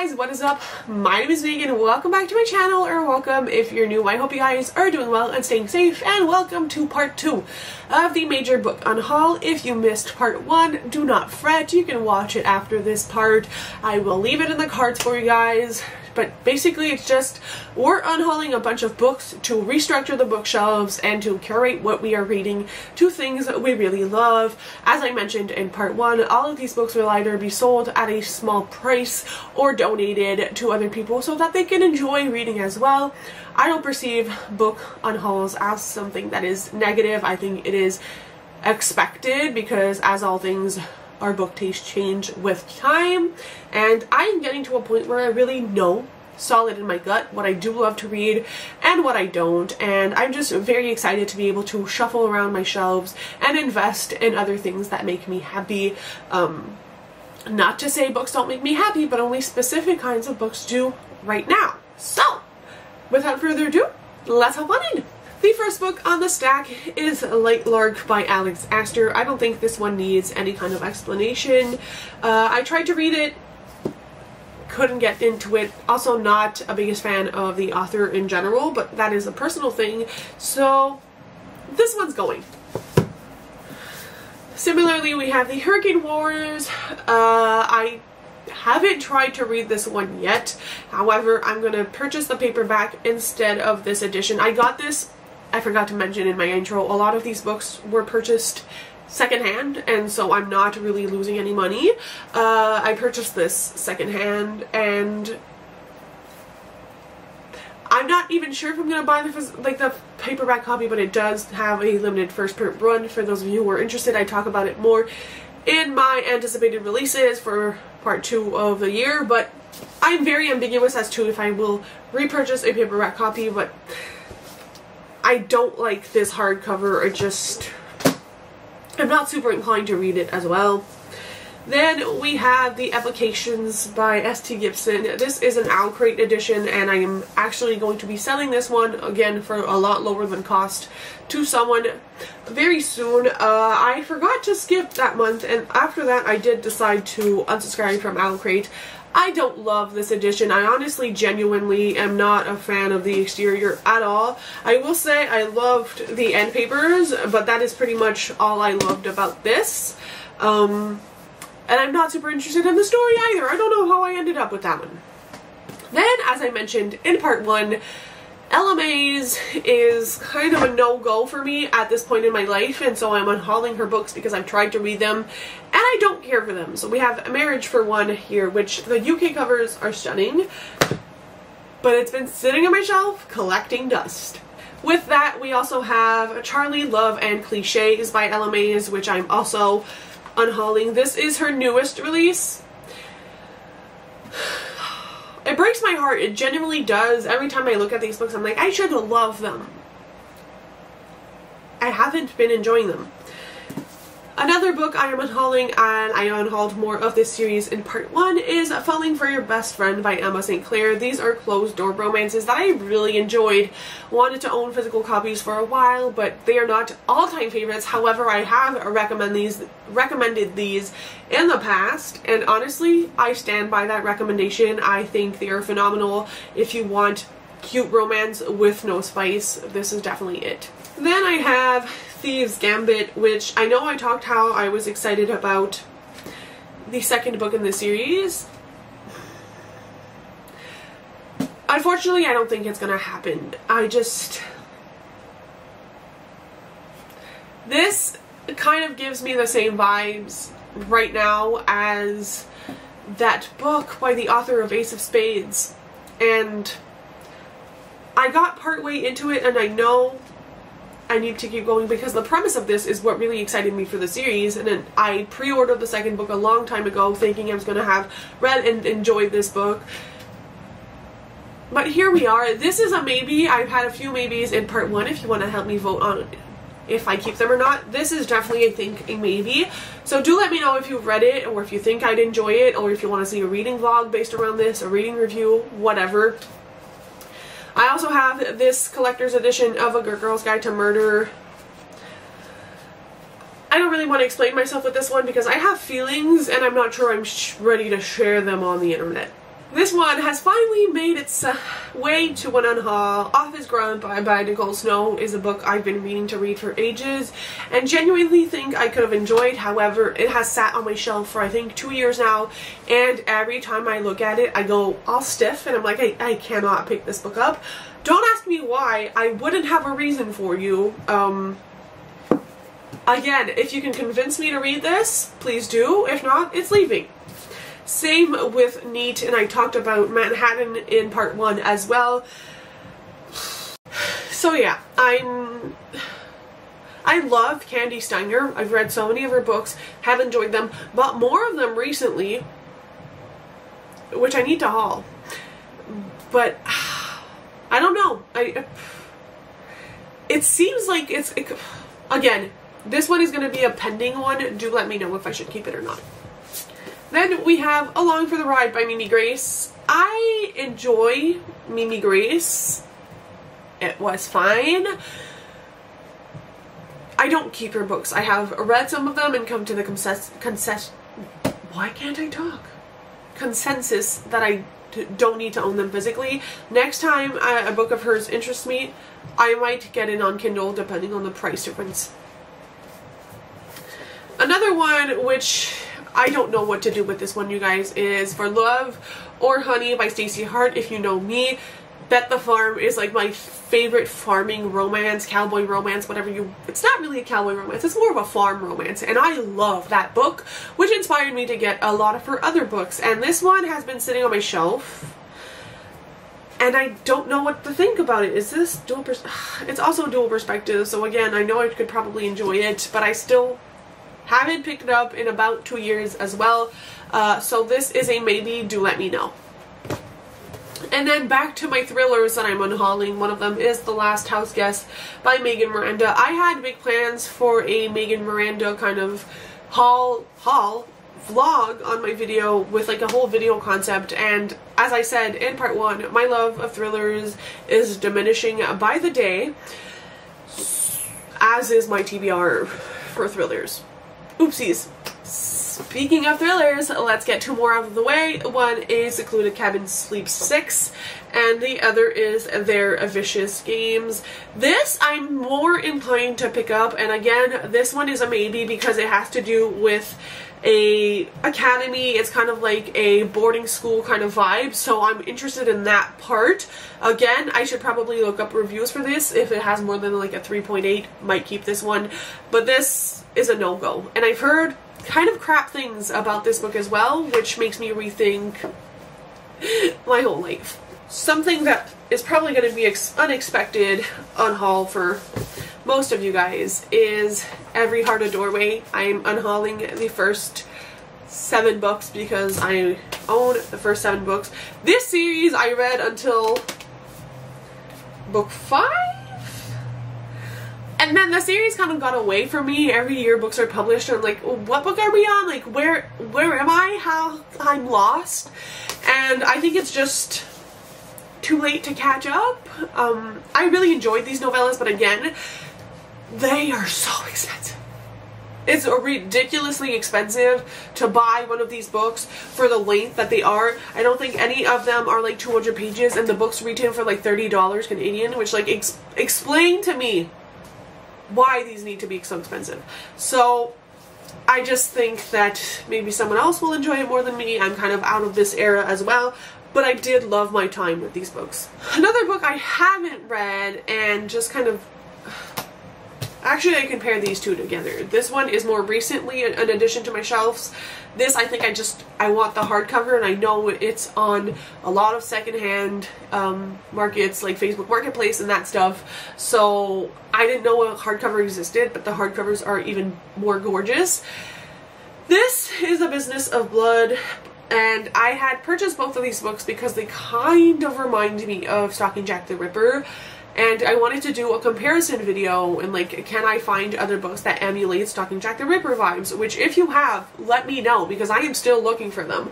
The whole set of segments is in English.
guys, what is up? My name is Megan. Welcome back to my channel, or welcome if you're new. I hope you guys are doing well and staying safe, and welcome to part 2 of the major book unhaul. If you missed part 1, do not fret. You can watch it after this part. I will leave it in the cards for you guys. But basically it's just, we're unhauling a bunch of books to restructure the bookshelves and to curate what we are reading to things that we really love. As I mentioned in part 1, all of these books will either be sold at a small price or donated to other people so that they can enjoy reading as well. I don't perceive book unhauls as something that is negative. I think it is expected because, as all things, our book tastes change with time, and I am getting to a point where I really know solid in my gut what I do love to read and what I don't, and I'm just very excited to be able to shuffle around my shelves and invest in other things that make me happy. Not to say books don't make me happy, but only specific kinds of books do right now. So without further ado, let's hop on in. The first book on the stack is Light Lark by Alex Astor. I don't think this one needs any kind of explanation. I tried to read it, couldn't get into it. Also not a biggest fan of the author in general, but that is a personal thing, so this one's going. Similarly, we have the Hurricane Wars. I haven't tried to read this one yet. However, I'm going to purchase the paperback instead of this edition. I got this, I forgot to mention in my intro, a lot of these books were purchased secondhand, and so I'm not really losing any money. I purchased this secondhand, and I'm not even sure if I'm going to buy the paperback copy, but it does have a limited first print run. For those of you who are interested, I talk about it more in my anticipated releases for part 2 of the year, but I'm very ambiguous as to if I will repurchase a paperback copy, but I don't like this hardcover. I'm not super inclined to read it as well. Then we have The Applications by S.T. Gibson. This is an Owl Crate edition, and I am actually going to be selling this one again for a lot lower than cost to someone very soon. I forgot to skip that month, and after that I did decide to unsubscribe from Owl Crate. I don't love this edition. I honestly, genuinely am not a fan of the exterior at all. I will say I loved the end papers, but that is pretty much all I loved about this. And I'm not super interested in the story either. I don't know how I ended up with that one. Then, as I mentioned in part 1, LMA's is kind of a no-go for me at this point in my life, and so I'm unhauling her books because I've tried to read them and I don't care for them. So we have Marriage for One here, which the UK covers are stunning, but it's been sitting on my shelf collecting dust. With that, we also have Charlie, Love, and Clichés by LMA's, which I'm also unhauling. This is her newest release. It breaks my heart. It genuinely does. Every time I look at these books, I'm like, I should love them. I haven't been enjoying them. Another book I am unhauling, and I unhauled more of this series in part 1, is Falling for Your Best Friend by Emma St. Clair. These are closed door romances that I really enjoyed. Wanted to own physical copies for a while, but they are not all-time favorites. However, I have recommended these in the past, and honestly, I stand by that recommendation. I think they are phenomenal. If you want cute romance with no spice, this is definitely it. Then I have Thieves' Gambit, which I know I talked how I was excited about the second book in the series. Unfortunately, I don't think it's gonna happen. This kind of gives me the same vibes right now as that book by the author of Ace of Spades, and I got partway into it and I know I need to keep going because the premise of this is what really excited me for the series, and then I pre-ordered the second book a long time ago thinking I was going to have read and enjoyed this book. But here we are. This is a maybe. I've had a few maybes in part 1 if you want to help me vote on if I keep them or not. This is definitely, I think, a maybe. So do let me know if you've read it, or if you think I'd enjoy it, or if you want to see a reading vlog based around this, a reading review, whatever. I also have this collector's edition of A Good Girl's Guide to Murder. I don't really want to explain myself with this one because I have feelings and I'm not sure I'm ready to share them on the internet. This one has finally made its way to an unhaul. Office Grump by Nicole Snow is a book I've been meaning to read for ages and genuinely think I could have enjoyed. However, it has sat on my shelf for I think 2 years now, and every time I look at it I go all stiff and I'm like, I cannot pick this book up. Don't ask me why. I wouldn't have a reason for you. Again, if you can convince me to read this, please do. If not, it's leaving. Same with Neat, and I talked about Manhattan in part 1 as well. So yeah, I love Candy Steiner. I've read so many of her books, have enjoyed them, bought more of them recently, which I need to haul. But I don't know. It seems like again, this one is going to be a pending one. Do let me know if I should keep it or not. Then we have Along for the Ride by Mimi Grace. I enjoy Mimi Grace. It was fine. I don't keep her books. I have read some of them and come to the why can't I talk? Consensus that I don't need to own them physically. Next time a book of hers interests me, I might get it on Kindle depending on the price difference. Another one which I don't know what to do with this one, you guys, is For Love or Honey by Stacey Hart. If you know me, Bet the Farm is like my favorite farming romance, cowboy romance, whatever you... It's not really a cowboy romance, it's more of a farm romance, and I love that book, which inspired me to get a lot of her other books. And this one has been sitting on my shelf, and I don't know what to think about it. Is this dual It's also dual perspective, so again, I know I could probably enjoy it, but I still haven't picked it up in about 2 years as well. So this is a maybe. Do let me know. And then back to my thrillers that I'm unhauling. One of them is The Last House Guest by Megan Miranda. I had big plans for a Megan Miranda kind of haul vlog on my video with like a whole video concept, and as I said in part 1, my love of thrillers is diminishing by the day, as is my TBR for thrillers. Oopsies. Speaking of thrillers, let's get 2 more out of the way. One is Secluded Cabin Sleep 6, and the other is Their Vicious Games. This I'm more inclined to pick up, and again, this one is a maybe because it has to do with a academy. It's kind of like a boarding school kind of vibe, so I'm interested in that part. Again, I should probably look up reviews for this. If it has more than like a 3.8, might keep this one, but this is a no-go. And I've heard kind of crap things about this book as well, which makes me rethink my whole life. Something that is probably going to be unexpected unhaul for most of you guys is Every Heart a Doorway. I'm unhauling the first 7 books because I own the first 7 books. This series I read until book 5? And then the series kind of got away from me. Every year books are published and I'm like, what book are we on? Like, where am I? How I'm lost. And I think it's just too late to catch up. I really enjoyed these novellas, but again, they are so expensive. It's ridiculously expensive to buy one of these books for the length that they are. I don't think any of them are like 200 pages, and the books retail for like $30 Canadian, which like explain to me why these need to be so expensive. So I just think that maybe someone else will enjoy it more than me. I'm kind of out of this era as well, but I did love my time with these books. Another book I haven't read and just kind of... Actually, I compare these two together. This one is more recently an addition to my shelves. This, I think I want the hardcover, and I know it's on a lot of secondhand markets like Facebook Marketplace and that stuff. So I didn't know a hardcover existed, but the hardcovers are even more gorgeous. This is A Business of Blood, and I had purchased both of these books because they kind of remind me of Stalking Jack the Ripper. And I wanted to do a comparison video and like, can I find other books that emulate Stalking Jack the Ripper vibes? Which if you have, let me know because I am still looking for them.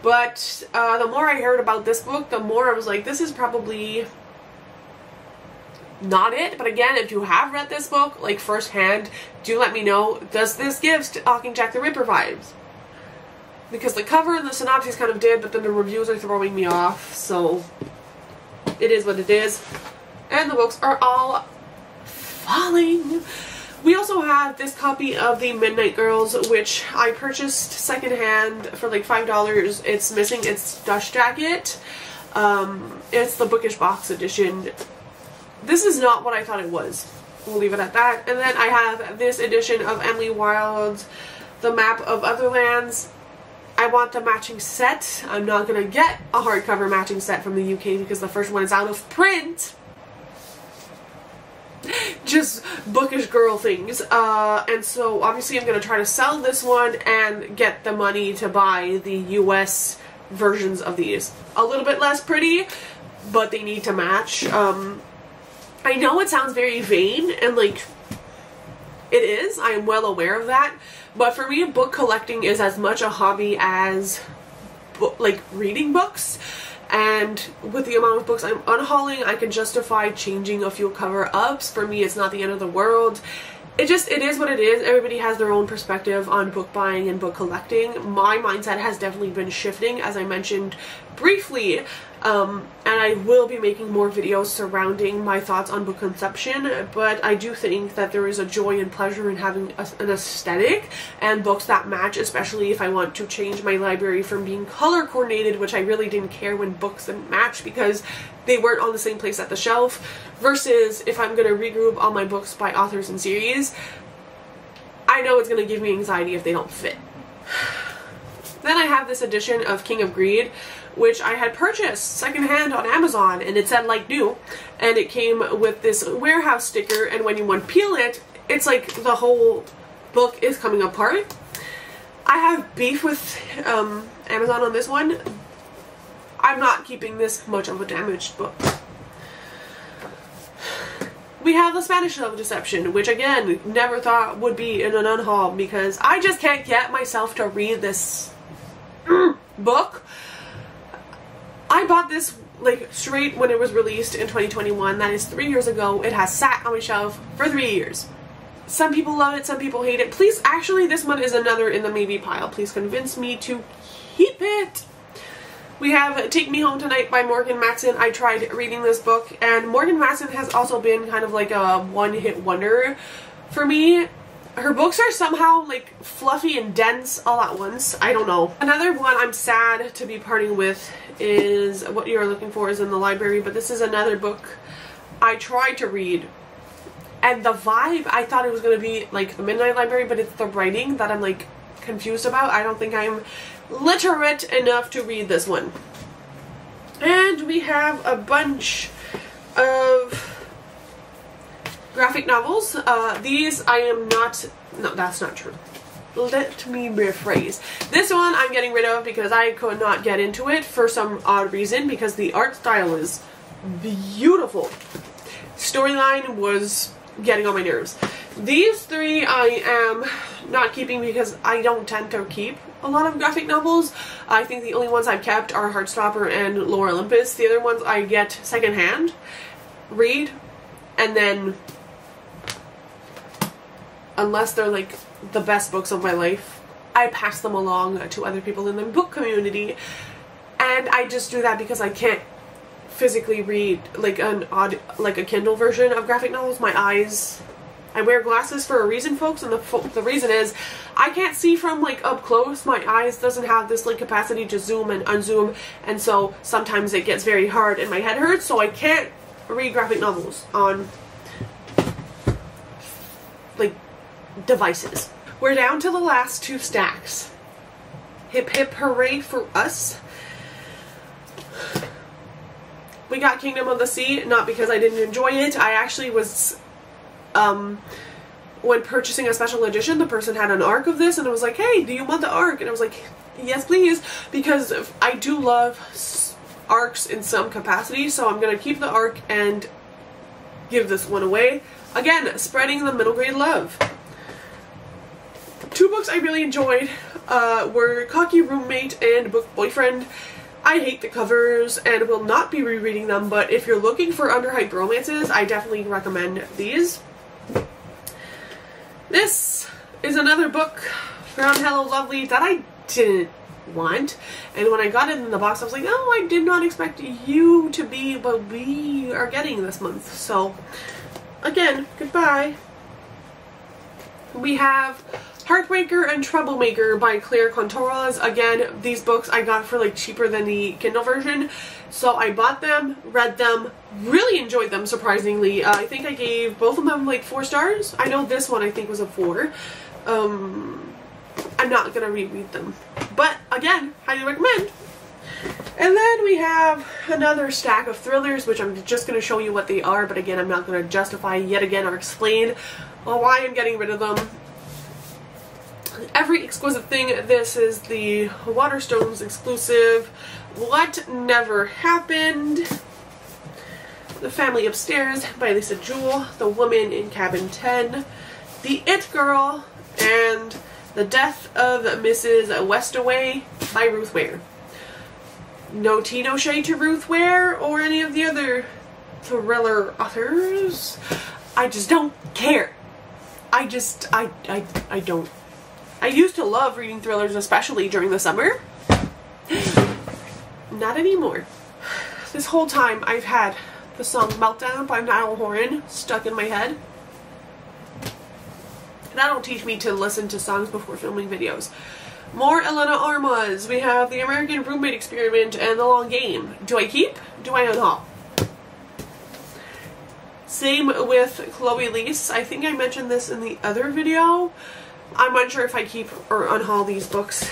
But the more I heard about this book, the more I was like, this is probably not it. But again, if you have read this book like firsthand, do let me know. Does this give Stalking Jack the Ripper vibes? because the cover and the synopsis kind of did, but then the reviews are throwing me off, so it is what it is. And the books are all falling. We also have this copy of the Midnight Girls, which I purchased secondhand for like $5. It's missing its dust jacket. It's the bookish box edition. This is not what I thought it was. We'll leave it at that. And then I have this edition of Emily Wilde's The Map of Otherlands. I want the matching set. I'm not going to get a hardcover matching set from the UK because the first one is out of print. Just bookish girl things. And so obviously I'm going to try to sell this one and get the money to buy the US versions of these. A little bit less pretty, but they need to match. I know it sounds very vain, and like, it is. I am well aware of that. But for me, book collecting is as much a hobby as like reading books. And with the amount of books I'm unhauling, I can justify changing a few cover-ups. For me, it's not the end of the world. It is what it is. Everybody has their own perspective on book buying and book collecting. My mindset has definitely been shifting, as I mentioned briefly. And I will be making more videos surrounding my thoughts on book consumption, but I do think that there is a joy and pleasure in having an aesthetic and books that match, especially if I want to change my library from being color coordinated, which I really didn't care when books didn't match because they weren't on the same place at the shelf, versus if I'm going to regroup all my books by authors and series. I know it's going to give me anxiety if they don't fit. Then I have this edition of King of Greed, which I had purchased secondhand on Amazon, and it said like new, and it came with this warehouse sticker, and when you unpeel it, it's like the whole book is coming apart. I have beef with Amazon on this one. I'm not keeping this much of a damaged book. We have The Spanish Love Deception, which again, never thought would be in an unhaul because I just can't get myself to read this book. I bought this like straight when it was released in 2021. That is 3 years ago. It has sat on my shelf for 3 years. Some people love it, some people hate it. Please, actually, this one is another in the maybe pile. Please convince me to keep it. We have Take Me Home Tonight by Morgan Matson. I tried reading this book, and Morgan Matson has also been kind of like a one-hit wonder for me. Her books are somehow like fluffy and dense all at once. I don't know. Another one I'm sad to be parting with is What You Are Looking For Is in the Library, but this is another book I tried to read. And the vibe, I thought it was going to be like The Midnight Library, but it's the writing that I'm like confused about. I don't think I'm literate enough to read this one. And we have a bunch of graphic novels. These I am not, no, that's not true. Let me rephrase. This one I'm getting rid of because I could not get into it for some odd reason, because the art style is beautiful. Storyline was getting on my nerves. These three I am not keeping because I don't tend to keep a lot of graphic novels. I think the only ones I've kept are Heartstopper and Lore Olympus. The other ones I get secondhand, read, and then unless they're like the best books of my life, I pass them along to other people in the book community. And I just do that because I can't physically read like a Kindle version of graphic novels. My eyes, I wear glasses for a reason, folks, and the reason is I can't see from like up close. My eyes doesn't have this like capacity to zoom and unzoom, and so sometimes it gets very hard and my head hurts, so I can't read graphic novels on like devices. We're down to the last two stacks. Hip hip hooray for us. We got Kingdom of the Sea, not because I didn't enjoy it. I actually was, when purchasing a special edition, the person had an ARC of this and it was like, hey, do you want the ARC? And I was like, yes please, because I do love ARCs in some capacity, so I'm going to keep the ARC and give this one away. Again, spreading the middle grade love. Two books I really enjoyed were Cocky Roommate and Book Boyfriend. I hate the covers and will not be rereading them, but if you're looking for underhyped romances, I definitely recommend these. This is another book from Hello Lovely that I didn't want. And when I got it in the box, I was like, oh, I did not expect you to be what we are getting this month. So again, goodbye. We have Heartbreaker and Troublemaker by Claire Contoras. Again, these books I got for like cheaper than the Kindle version. So I bought them, read them, really enjoyed them surprisingly. I think I gave both of them like 4 stars. I know this one I think was a 4. I'm not gonna reread them. But again, highly recommend. And then we have another stack of thrillers, which I'm just going to show you what they are, but again, I'm not going to justify yet again or explain why I'm getting rid of them. Every Exquisite Thing, this is the Waterstones exclusive. What Never Happened. The Family Upstairs by Lisa Jewell. The Woman in Cabin 10. The It Girl. And The Death of Mrs. Westaway by Ruth Ware. No tea, no shade to Ruth Ware or any of the other thriller authors. I just don't care. I don't. I used to love reading thrillers, especially during the summer. Not anymore. This whole time I've had the song Meltdown by Niall Horan stuck in my head. That'll teach me to listen to songs before filming videos. More Elena Armas. We have The American Roommate Experiment and The Long Game. Do I keep? Do I unhaul? Same with Chloe Lease. I think I mentioned this in the other video. I'm unsure if I keep or unhaul these books.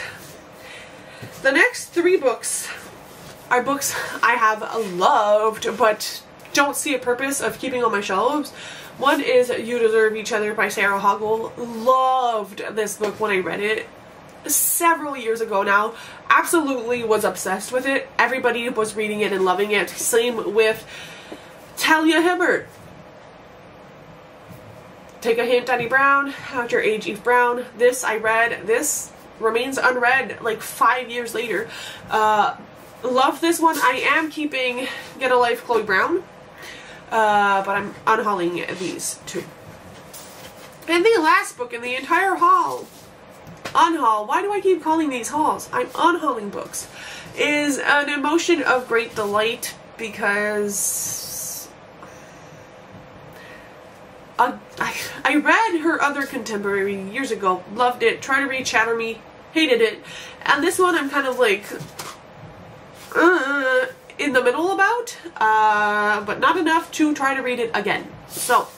The next 3 books are books I have loved but don't see a purpose of keeping on my shelves. One is You Deserve Each Other by Sarah Hoggle. Loved this book when I read it several years ago now. Absolutely was obsessed with it. Everybody was reading it and loving it. Same with Talia Hibbert. Take a Hint, Danny Brown. Out Your Age, Eve Brown. This I read. This remains unread like 5 years later. Love this one. I am keeping Get a Life, Chloe Brown. But I'm unhauling these 2. And the last book in the entire haul, unhaul, why do I keep calling these hauls? I'm unhauling books, is An Emotion of Great Delight, because I read her other contemporary years ago, loved it, tried to read Shatter Me, hated it, and this one I'm kind of like in the middle about, but not enough to try to read it again. So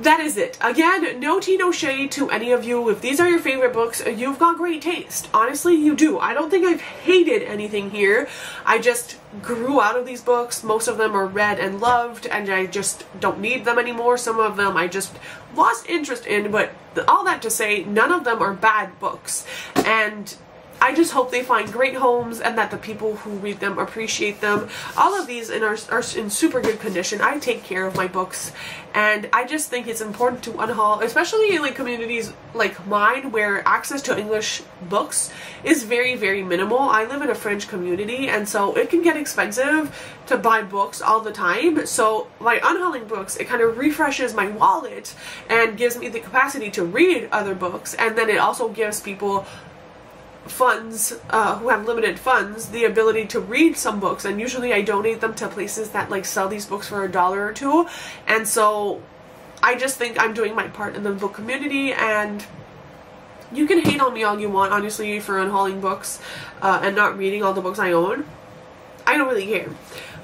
that is it. Again, no tea, no shade to any of you. If these are your favorite books, you've got great taste. Honestly, you do. I don't think I've hated anything here. I just grew out of these books. Most of them are read and loved, and I just don't need them anymore. Some of them I just lost interest in, but all that to say, none of them are bad books. And I just hope they find great homes and that the people who read them appreciate them. All of these are in super good condition. I take care of my books, and I just think it's important to unhaul, especially in like communities like mine where access to English books is very, very minimal. I live in a French community, and so it can get expensive to buy books all the time. So by unhauling books, it kind of refreshes my wallet and gives me the capacity to read other books, and then it also gives people funds who have limited funds the ability to read some books, and usually I donate them to places that like sell these books for $1 or $2, and so I just think I'm doing my part in the book community. And you can hate on me all you want, honestly, for unhauling books and not reading all the books I own. I don't really care.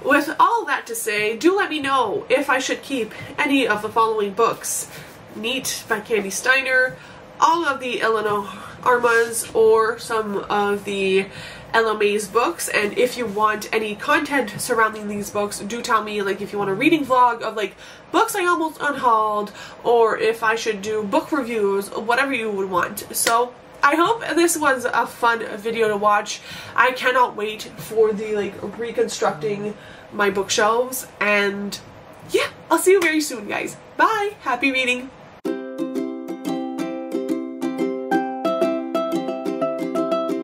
With all that to say, do let me know if I should keep any of the following books: Neat by Candy Steiner, all of the Eleanor Armas, or some of the Ella May's books. And if you want any content surrounding these books, do tell me, like if you want a reading vlog of like books I almost unhauled, or if I should do book reviews, whatever you would want. So I hope this was a fun video to watch. I cannot wait for the like reconstructing my bookshelves, and yeah, I'll see you very soon, guys. Bye! Happy reading!